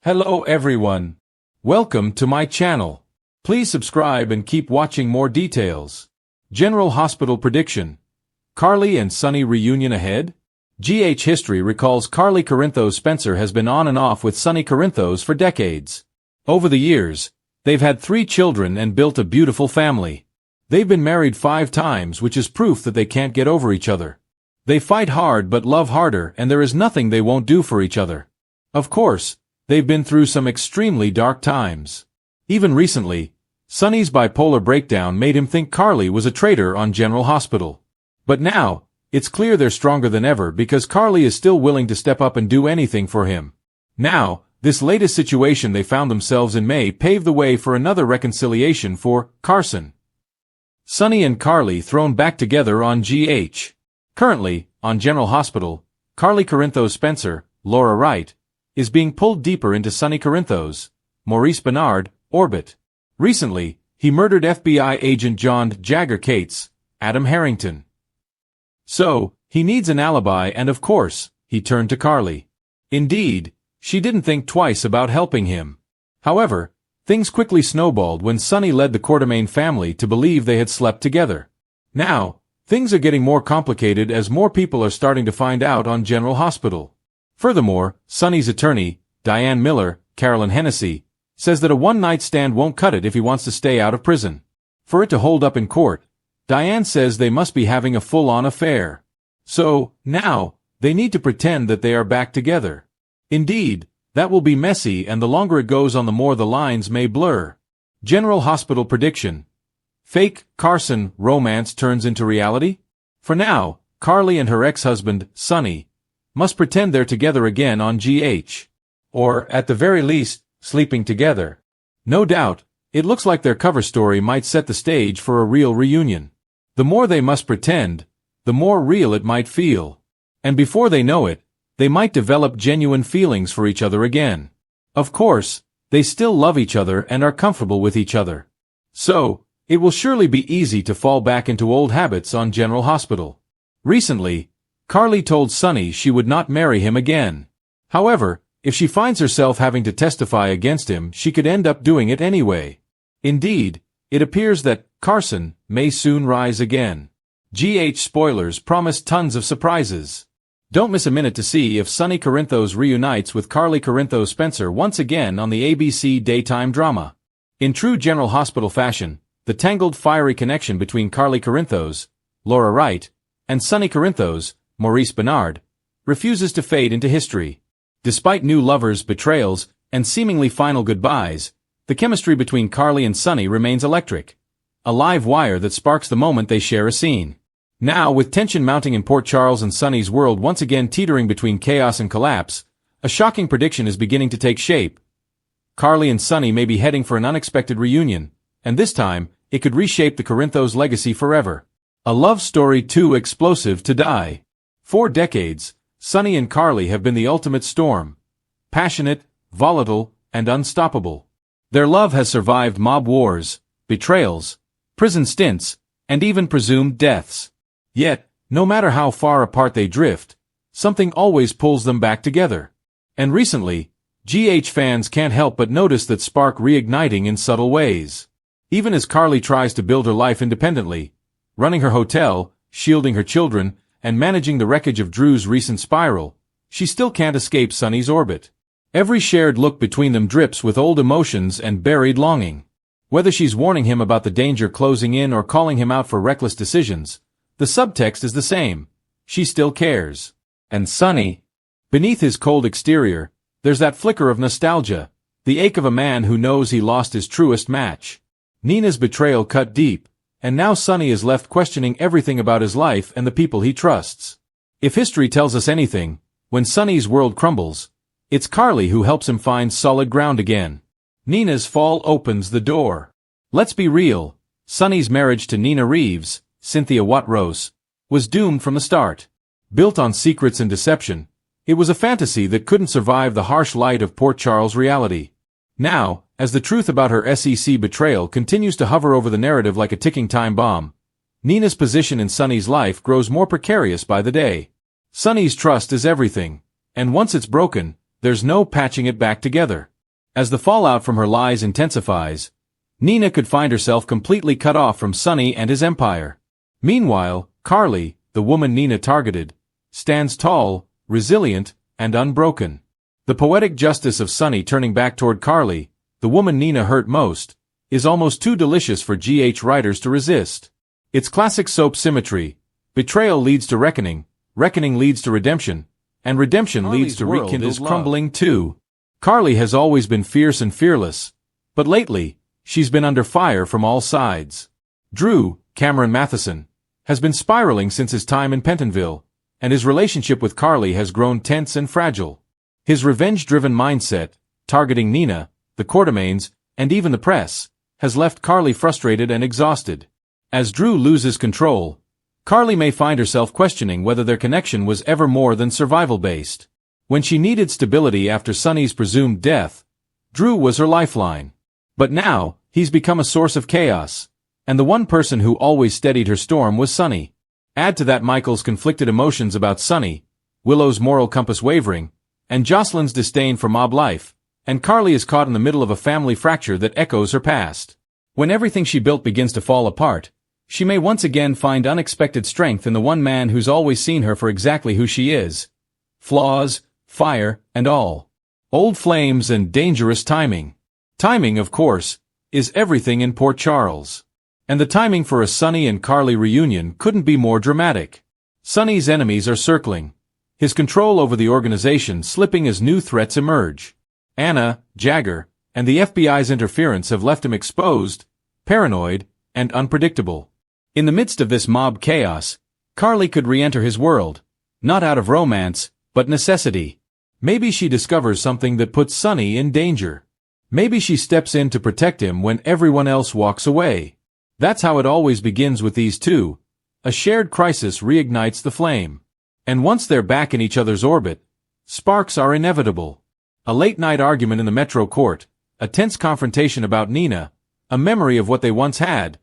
Hello everyone. Welcome to my channel. Please subscribe and keep watching more details. General Hospital prediction. Carly and Sonny reunion ahead? GH history recalls Carly Corinthos Spencer has been on and off with Sonny Corinthos for decades. Over the years, they've had 3 children and built a beautiful family. They've been married 5 times, which is proof that they can't get over each other. They fight hard but love harder, and there is nothing they won't do for each other. Of course, they've been through some extremely dark times. Even recently, Sonny's bipolar breakdown made him think Carly was a traitor on General Hospital. But now, it's clear they're stronger than ever because Carly is still willing to step up and do anything for him. Now, this latest situation they found themselves in may pave the way for another reconciliation for Carson. Sonny and Carly thrown back together on GH. Currently, on General Hospital, Carly Corinthos Spencer, Laura Wright, is being pulled deeper into Sonny Corinthos, Maurice Bernard, orbit. Recently, he murdered FBI agent John Jagger Cates, Adam Harrington. So, he needs an alibi and of course, he turned to Carly. Indeed, she didn't think twice about helping him. However, things quickly snowballed when Sonny led the Quartermain family to believe they had slept together. Now, things are getting more complicated as more people are starting to find out on General Hospital. Furthermore, Sonny's attorney, Diane Miller, Carolyn Hennessy, says that a one-night stand won't cut it if he wants to stay out of prison. For it to hold up in court, Diane says they must be having a full-on affair. So, now, they need to pretend that they are back together. Indeed, that will be messy, and the longer it goes on the more the lines may blur. General Hospital prediction. Fake Carson romance turns into reality? For now, Carly and her ex-husband, Sonny, must pretend they're together again on GH. Or, at the very least, sleeping together. No doubt, it looks like their cover story might set the stage for a real reunion. The more they must pretend, the more real it might feel. And before they know it, they might develop genuine feelings for each other again. Of course, they still love each other and are comfortable with each other. So, it will surely be easy to fall back into old habits on General Hospital. Recently, Carly told Sonny she would not marry him again. However, if she finds herself having to testify against him, she could end up doing it anyway. Indeed, it appears that Carson may soon rise again. GH spoilers promise tons of surprises. Don't miss a minute to see if Sonny Corinthos reunites with Carly Corinthos Spencer once again on the ABC daytime drama. In true General Hospital fashion, the tangled fiery connection between Carly Corinthos, Laura Wright, and Sonny Corinthos, Maurice Bernard, refuses to fade into history. Despite new lovers, betrayals, and seemingly final goodbyes, the chemistry between Carly and Sonny remains electric. A live wire that sparks the moment they share a scene. Now, with tension mounting in Port Charles and Sonny's world once again teetering between chaos and collapse, a shocking prediction is beginning to take shape. Carly and Sonny may be heading for an unexpected reunion, and this time, it could reshape the Corinthos legacy forever. A love story too explosive to die. For decades, Sonny and Carly have been the ultimate storm. Passionate, volatile, and unstoppable. Their love has survived mob wars, betrayals, prison stints, and even presumed deaths. Yet, no matter how far apart they drift, something always pulls them back together. And recently, GH fans can't help but notice that spark reigniting in subtle ways. Even as Carly tries to build her life independently, running her hotel, shielding her children, and managing the wreckage of Drew's recent spiral, she still can't escape Sonny's orbit. Every shared look between them drips with old emotions and buried longing. Whether she's warning him about the danger closing in or calling him out for reckless decisions, the subtext is the same. She still cares. And Sonny, beneath his cold exterior, there's that flicker of nostalgia, the ache of a man who knows he lost his truest match. Nina's betrayal cut deep, and now Sonny is left questioning everything about his life and the people he trusts. If history tells us anything, when Sonny's world crumbles, it's Carly who helps him find solid ground again. Nina's fall opens the door. Let's be real, Sonny's marriage to Nina Reeves, Cynthia Watt-Rose, was doomed from the start. Built on secrets and deception, it was a fantasy that couldn't survive the harsh light of Port Charles reality. Now, as the truth about her SEC betrayal continues to hover over the narrative like a ticking time bomb, Nina's position in Sonny's life grows more precarious by the day. Sonny's trust is everything, and once it's broken, there's no patching it back together. As the fallout from her lies intensifies, Nina could find herself completely cut off from Sonny and his empire. Meanwhile, Carly, the woman Nina targeted, stands tall, resilient, and unbroken. The poetic justice of Sonny turning back toward Carly, the woman Nina hurt most, is almost too delicious for GH writers to resist. It's classic soap symmetry. Betrayal leads to reckoning, reckoning leads to redemption, and redemption leads to rekindled crumbling too. Carly has always been fierce and fearless, but lately, she's been under fire from all sides. Drew, Cameron Matheson, has been spiraling since his time in Pentonville, and his relationship with Carly has grown tense and fragile. His revenge-driven mindset, targeting Nina, the Quartermaines, and even the press, has left Carly frustrated and exhausted. As Drew loses control, Carly may find herself questioning whether their connection was ever more than survival-based. When she needed stability after Sonny's presumed death, Drew was her lifeline. But now, he's become a source of chaos, and the one person who always steadied her storm was Sonny. Add to that Michael's conflicted emotions about Sonny, Willow's moral compass wavering, and Jocelyn's disdain for mob life, and Carly is caught in the middle of a family fracture that echoes her past. When everything she built begins to fall apart, she may once again find unexpected strength in the one man who's always seen her for exactly who she is. Flaws, fire, and all. Old flames and dangerous timing. Timing, of course, is everything in Port Charles. And the timing for a Sonny and Carly reunion couldn't be more dramatic. Sonny's enemies are circling, his control over the organization slipping as new threats emerge. Anna, Jagger, and the FBI's interference have left him exposed, paranoid, and unpredictable. In the midst of this mob chaos, Carly could re-enter his world, not out of romance, but necessity. Maybe she discovers something that puts Sonny in danger. Maybe she steps in to protect him when everyone else walks away. That's how it always begins with these two. A shared crisis reignites the flame. And once they're back in each other's orbit, sparks are inevitable. A late-night argument in the Metro court, a tense confrontation about Nina, a memory of what they once had.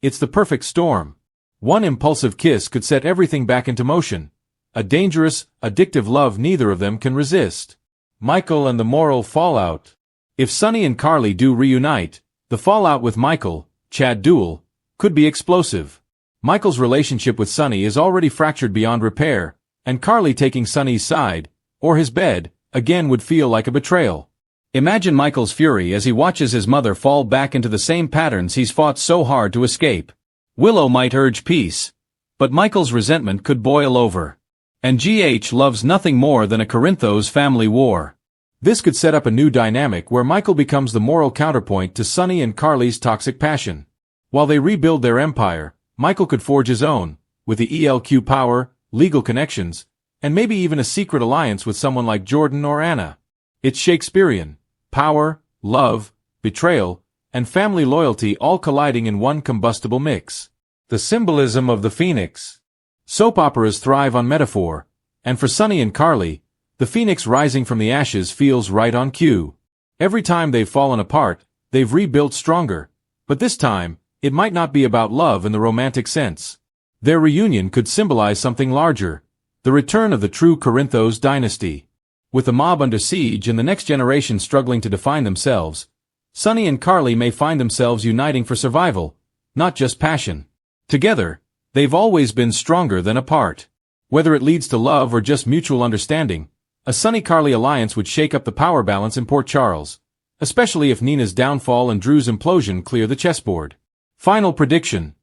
It's the perfect storm. One impulsive kiss could set everything back into motion. A dangerous, addictive love neither of them can resist. Michael and the moral fallout. If Sonny and Carly do reunite, the fallout with Michael, Chad Duell, could be explosive. Michael's relationship with Sonny is already fractured beyond repair, and Carly taking Sonny's side, or his bed, again would feel like a betrayal. Imagine Michael's fury as he watches his mother fall back into the same patterns he's fought so hard to escape. Willow might urge peace, but Michael's resentment could boil over. And GH loves nothing more than a Corinthos family war. This could set up a new dynamic where Michael becomes the moral counterpoint to Sonny and Carly's toxic passion. While they rebuild their empire, Michael could forge his own, with the ELQ power, legal connections, and maybe even a secret alliance with someone like Jordan or Anna. It's Shakespearean. Power, love, betrayal, and family loyalty all colliding in one combustible mix. The symbolism of the phoenix. Soap operas thrive on metaphor, and for Sonny and Carly, the phoenix rising from the ashes feels right on cue. Every time they've fallen apart, they've rebuilt stronger, but this time, it might not be about love in the romantic sense. Their reunion could symbolize something larger, the return of the true Corinthos dynasty. With the mob under siege and the next generation struggling to define themselves, Sonny and Carly may find themselves uniting for survival, not just passion. Together, they've always been stronger than apart. Whether it leads to love or just mutual understanding, a Sonny-Carly alliance would shake up the power balance in Port Charles, especially if Nina's downfall and Drew's implosion clear the chessboard. Final prediction.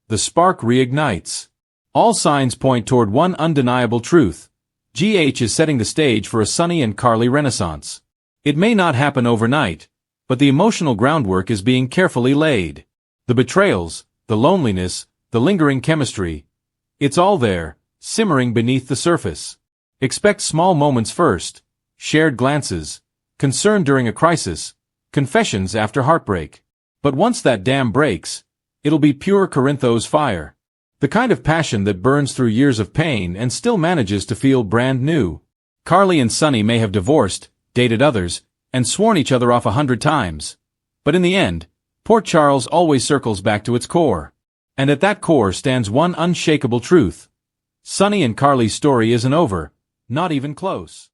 The spark reignites. All signs point toward one undeniable truth. GH is setting the stage for a Sonny and Carly renaissance. It may not happen overnight, but the emotional groundwork is being carefully laid. The betrayals, the loneliness, the lingering chemistry. It's all there, simmering beneath the surface. Expect small moments first, shared glances, concern during a crisis, confessions after heartbreak. But once that dam breaks, it'll be pure Corinthos fire. The kind of passion that burns through years of pain and still manages to feel brand new. Carly and Sonny may have divorced, dated others, and sworn each other off 100 times. But in the end, Port Charles always circles back to its core. And at that core stands one unshakable truth. Sonny and Carly's story isn't over, not even close.